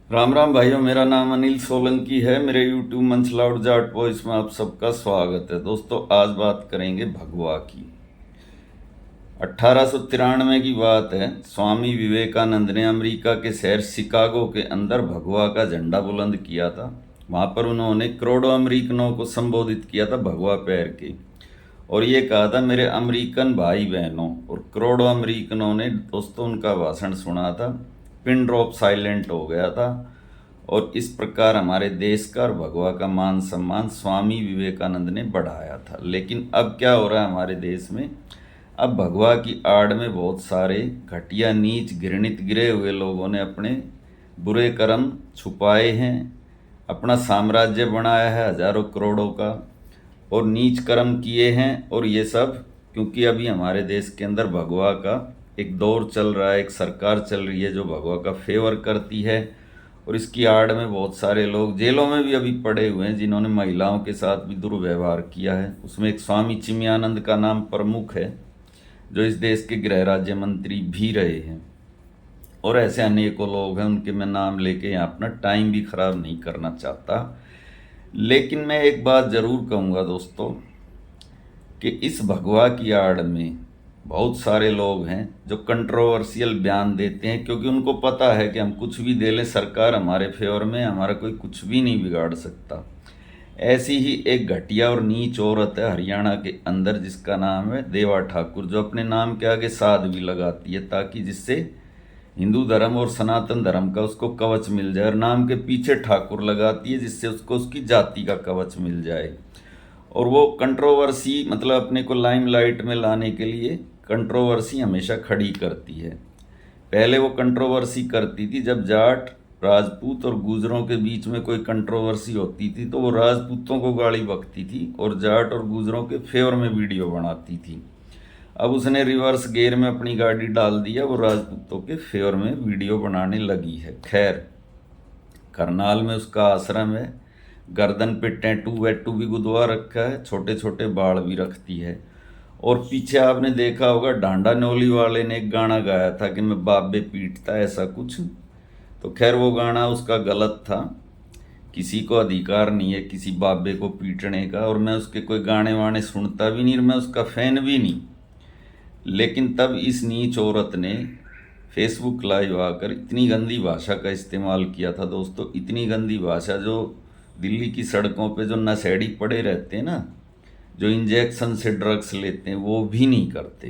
राम राम भाइयों, मेरा नाम अनिल सोलंकी है। मेरे यूट्यूब मंच लाउड जाट वॉइस में आप सबका स्वागत है। दोस्तों, आज बात करेंगे भगवा की। 1893 की बात है। स्वामी विवेकानंद ने अमेरिका के शहर शिकागो के अंदर भगवा का झंडा बुलंद किया था। वहाँ पर उन्होंने करोड़ों अमेरिकनों को संबोधित किया था भगवा पहन के, और ये कहा था, मेरे अमेरिकन भाई बहनों। और करोड़ों अमेरिकनों ने दोस्तों उनका भाषण सुना था। पिन ड्रॉप साइलेंट हो गया था। और इस प्रकार हमारे देश का और भगवा का मान सम्मान स्वामी विवेकानंद ने बढ़ाया था। लेकिन अब क्या हो रहा है हमारे देश में? अब भगवा की आड़ में बहुत सारे घटिया, नीच, घृणित, गिरे हुए लोगों ने अपने बुरे कर्म छुपाए हैं, अपना साम्राज्य बनाया है हजारों करोड़ों का, और नीच कर्म किए हैं। और ये सब क्योंकि अभी हमारे देश के अंदर भगवा का एक दौर चल रहा है, एक सरकार चल रही है जो भगवा का फेवर करती है। और इसकी आड़ में बहुत सारे लोग जेलों में भी अभी पड़े हुए हैं जिन्होंने महिलाओं के साथ भी दुर्व्यवहार किया है। उसमें एक स्वामी चिन्मयानंद का नाम प्रमुख है, जो इस देश के गृह राज्य मंत्री भी रहे हैं। और ऐसे अनेकों लोग हैं, उनके मैं नाम लेके यहाँ अपना टाइम भी खराब नहीं करना चाहता। लेकिन मैं एक बात ज़रूर कहूँगा दोस्तों, कि इस भगवा की आड़ में बहुत सारे लोग हैं जो कंट्रोवर्शियल बयान देते हैं, क्योंकि उनको पता है कि हम कुछ भी दे लें, सरकार हमारे फेवर में, हमारा कोई कुछ भी नहीं बिगाड़ सकता। ऐसी ही एक घटिया और नीच औरत है हरियाणा के अंदर, जिसका नाम है देवा ठाकुर, जो अपने नाम के आगे साध भी लगाती है, ताकि जिससे हिंदू धर्म और सनातन धर्म का उसको कवच मिल जाए। और नाम के पीछे ठाकुर लगाती है, जिससे उसको उसकी जाति का कवच मिल जाए। और वो कंट्रोवर्सी, मतलब अपने को लाइमलाइट में लाने के लिए कंट्रोवर्सी हमेशा खड़ी करती है। पहले वो कंट्रोवर्सी करती थी जब जाट, राजपूत और गुजरों के बीच में कोई कंट्रोवर्सी होती थी, तो वो राजपूतों को गाली बकती थी और जाट और गुजरों के फेवर में वीडियो बनाती थी। अब उसने रिवर्स गियर में अपनी गाड़ी डाल दिया, वो राजपूतों के फेवर में वीडियो बनाने लगी है। खैर, करनाल में उसका आश्रम है, गर्दन पे टैटू वैटू भी गुदवा रखा है, छोटे छोटे बाल भी रखती है। और पीछे आपने देखा होगा, डांडा नोली वाले ने एक गाना गाया था कि मैं बाबे पीटता, ऐसा कुछ। तो खैर, वो गाना उसका गलत था। किसी को अधिकार नहीं है किसी बाबे को पीटने का, और मैं उसके कोई गाने वाने सुनता भी नहीं, और मैं उसका फ़ैन भी नहीं। लेकिन तब इस नीच औरत ने फेसबुक लाइव आकर इतनी गंदी भाषा का इस्तेमाल किया था दोस्तों, इतनी गंदी भाषा, जो दिल्ली की सड़कों पे जो नशेड़ी पड़े रहते हैं ना, जो इंजेक्शन से ड्रग्स लेते हैं, वो भी नहीं करते।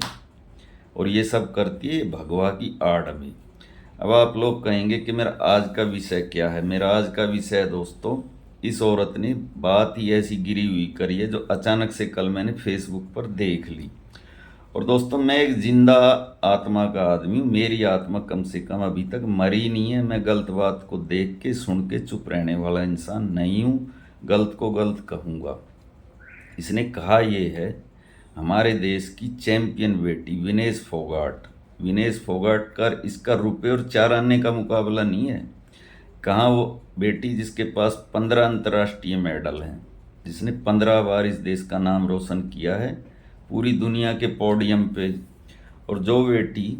और ये सब करती है भगवा की आड़ में। अब आप लोग कहेंगे कि मेरा आज का विषय क्या है। मेरा आज का विषय है दोस्तों, इस औरत ने बात ही ऐसी गिरी हुई करी है जो अचानक से कल मैंने फेसबुक पर देख ली। और दोस्तों, मैं एक जिंदा आत्मा का आदमी हूँ, मेरी आत्मा कम से कम अभी तक मरी नहीं है। मैं गलत बात को देख के सुन के चुप रहने वाला इंसान नहीं हूँ, गलत को गलत कहूँगा। इसने कहा ये है, हमारे देश की चैंपियन बेटी विनेश फोगाट। विनेश फोगाट कर इसका रुपये और 4 आने का मुकाबला नहीं है। कहाँ वो बेटी जिसके पास 15 अंतर्राष्ट्रीय मेडल हैं, जिसने 15 बार इस देश का नाम रोशन किया है पूरी दुनिया के पोडियम पे। और जो बेटी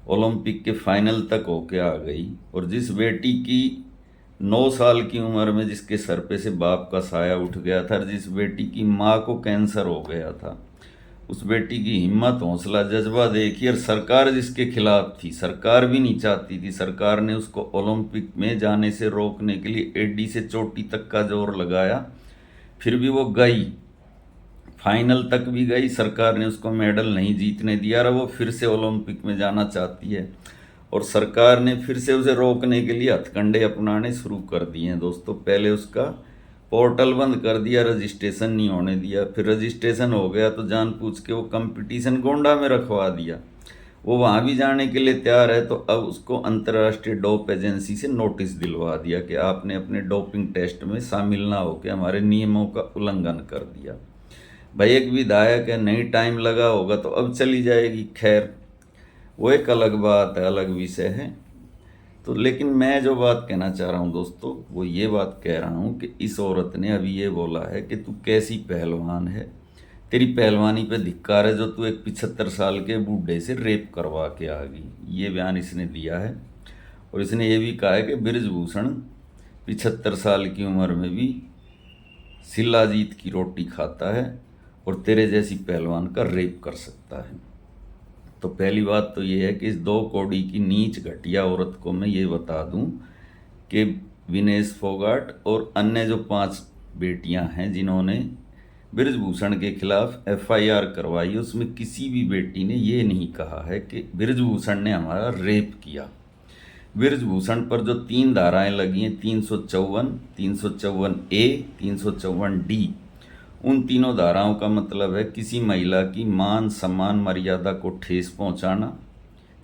ओलंपिक के फाइनल तक होके आ गई, और जिस बेटी की 9 साल की उम्र में जिसके सर पे से बाप का साया उठ गया था, जिस बेटी की माँ को कैंसर हो गया था, उस बेटी की हिम्मत, हौसला, जज्बा देखिए। और सरकार जिसके खिलाफ थी, सरकार भी नहीं चाहती थी, सरकार ने उसको ओलंपिक में जाने से रोकने के लिए एडी से चोटी तक का जोर लगाया, फिर भी वो गई, फाइनल तक भी गई। सरकार ने उसको मेडल नहीं जीतने दिया, और वो फिर से ओलंपिक में जाना चाहती है। और सरकार ने फिर से उसे रोकने के लिए हथकंडे अपनाने शुरू कर दिए हैं दोस्तों। पहले उसका पोर्टल बंद कर दिया, रजिस्ट्रेशन नहीं होने दिया, फिर रजिस्ट्रेशन हो गया तो जान पूछ के वो कंपटीशन गोंडा में रखवा दिया। वो वहाँ भी जाने के लिए तैयार है, तो अब उसको अंतर्राष्ट्रीय डोप एजेंसी से नोटिस दिलवा दिया कि आपने अपने डोपिंग टेस्ट में शामिल ना होकर हमारे नियमों का उल्लंघन कर दिया। भाई, एक विधायक है, नहीं टाइम लगा होगा तो अब चली जाएगी। खैर, वो एक अलग बात है, अलग विषय है। तो लेकिन मैं जो बात कहना चाह रहा हूँ दोस्तों, वो ये बात कह रहा हूँ कि इस औरत ने अभी ये बोला है कि तू कैसी पहलवान है, तेरी पहलवानी पे धिक्कार है जो तू एक 75 साल के बूढ़े से रेप करवा के आ गई। ये बयान इसने दिया है। और इसने ये भी कहा है कि बृजभूषण 75 साल की उम्र में भी शिलाजीत की रोटी खाता है और तेरे जैसी पहलवान का रेप कर सकता है। तो पहली बात तो ये है कि इस 2 कौड़ी की नीच घटिया औरत को मैं ये बता दूं कि विनेश फोगाट और अन्य जो 5 बेटियां हैं जिन्होंने बृजभूषण के खिलाफ एफआईआर करवाई, उसमें किसी भी बेटी ने ये नहीं कहा है कि बृजभूषण ने हमारा रेप किया। बृजभूषण पर जो 3 धाराएं लगी हैं, 354, 354A, 354D, उन तीनों धाराओं का मतलब है किसी महिला की मान सम्मान मर्यादा को ठेस पहुंचाना।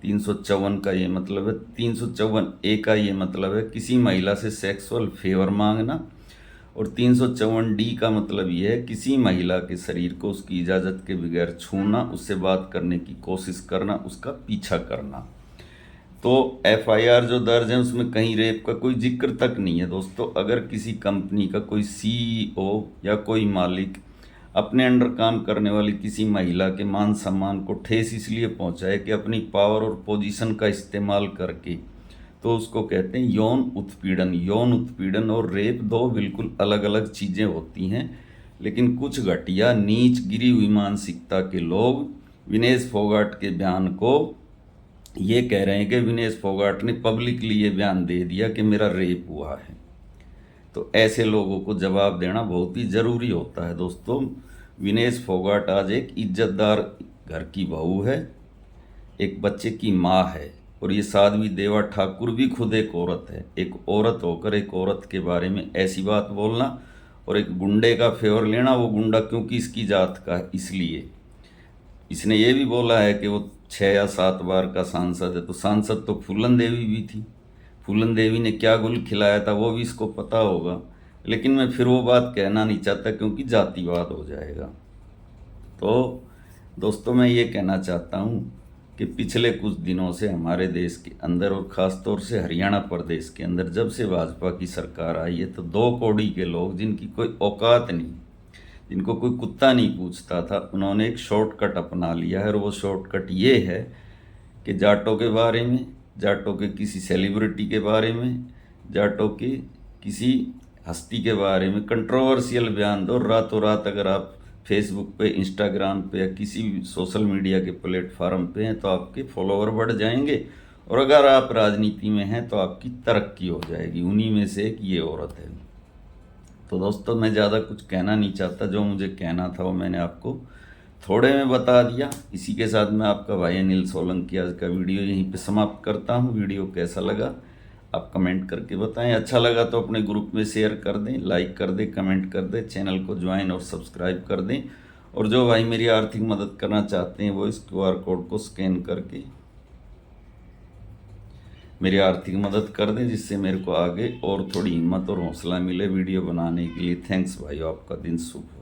354 का ये मतलब है, 354A का ये मतलब है किसी महिला से सेक्सुअल फेवर मांगना, और 354D का मतलब ये है किसी महिला के शरीर को उसकी इजाज़त के बगैर छूना, उससे बात करने की कोशिश करना, उसका पीछा करना। तो एफआईआर जो दर्ज है उसमें कहीं रेप का कोई जिक्र तक नहीं है। दोस्तों, अगर किसी कंपनी का कोई सीईओ या कोई मालिक अपने अंडर काम करने वाली किसी महिला के मान सम्मान को ठेस इसलिए पहुंचाए कि अपनी पावर और पोजीशन का इस्तेमाल करके, तो उसको कहते हैं यौन उत्पीड़न। यौन उत्पीड़न और रेप 2 बिल्कुल अलग अलग चीज़ें होती हैं। लेकिन कुछ घटिया नीच गिरी हुई मानसिकता के लोग विनेश फोगाट के बयान को ये कह रहे हैं कि विनेश फोगाट ने पब्लिकली ये बयान दे दिया कि मेरा रेप हुआ है। तो ऐसे लोगों को जवाब देना बहुत ही ज़रूरी होता है। दोस्तों, विनेश फोगाट आज एक इज्जतदार घर की बहू है, एक बच्चे की माँ है, और ये साध्वी देवा ठाकुर भी खुद एक औरत है। एक औरत होकर एक औरत के बारे में ऐसी बात बोलना और एक गुंडे का फेवर लेना, वो गुंडा क्योंकि इसकी जात का है इसलिए। इसने ये भी बोला है कि वो 6 या 7 बार का सांसद है, तो सांसद तो फूलन देवी भी थी। फूलन देवी ने क्या गुल खिलाया था वो भी इसको पता होगा, लेकिन मैं फिर वो बात कहना नहीं चाहता क्योंकि जातिवाद हो जाएगा। तो दोस्तों, मैं ये कहना चाहता हूँ कि पिछले कुछ दिनों से हमारे देश के अंदर और ख़ास तौर से हरियाणा प्रदेश के अंदर जब से भाजपा की सरकार आई है, तो 2 कौड़ी के लोग जिनकी कोई औकात नहीं, जिनको कोई कुत्ता नहीं पूछता था, उन्होंने एक शॉर्टकट अपना लिया है। और वो शॉर्टकट ये है कि जाटों के बारे में, जाटों के किसी सेलिब्रिटी के बारे में, जाटों के किसी हस्ती के बारे में कंट्रोवर्शियल बयान दो। रातों रात अगर आप फेसबुक पे, इंस्टाग्राम पे या किसी भी सोशल मीडिया के प्लेटफार्म पे हैं तो आपके फॉलोअर बढ़ जाएंगे, और अगर आप राजनीति में हैं तो आपकी तरक्की हो जाएगी। उन्हीं में से एक ये औरत है। तो दोस्तों, मैं ज़्यादा कुछ कहना नहीं चाहता, जो मुझे कहना था वो मैंने आपको थोड़े में बता दिया। इसी के साथ मैं आपका भाई अनिल सोलंकी आज का वीडियो यहीं पे समाप्त करता हूँ। वीडियो कैसा लगा आप कमेंट करके बताएं। अच्छा लगा तो अपने ग्रुप में शेयर कर दें, लाइक कर दें, कमेंट कर दें, चैनल को ज्वाइन और सब्सक्राइब कर दें। और जो भाई मेरी आर्थिक मदद करना चाहते हैं वो इस QR कोड को स्कैन करके मेरी आर्थिक मदद कर दें, जिससे मेरे को आगे और थोड़ी हिम्मत और हौसला मिले वीडियो बनाने के लिए। थैंक्स भाई, आपका दिन शुभ हो।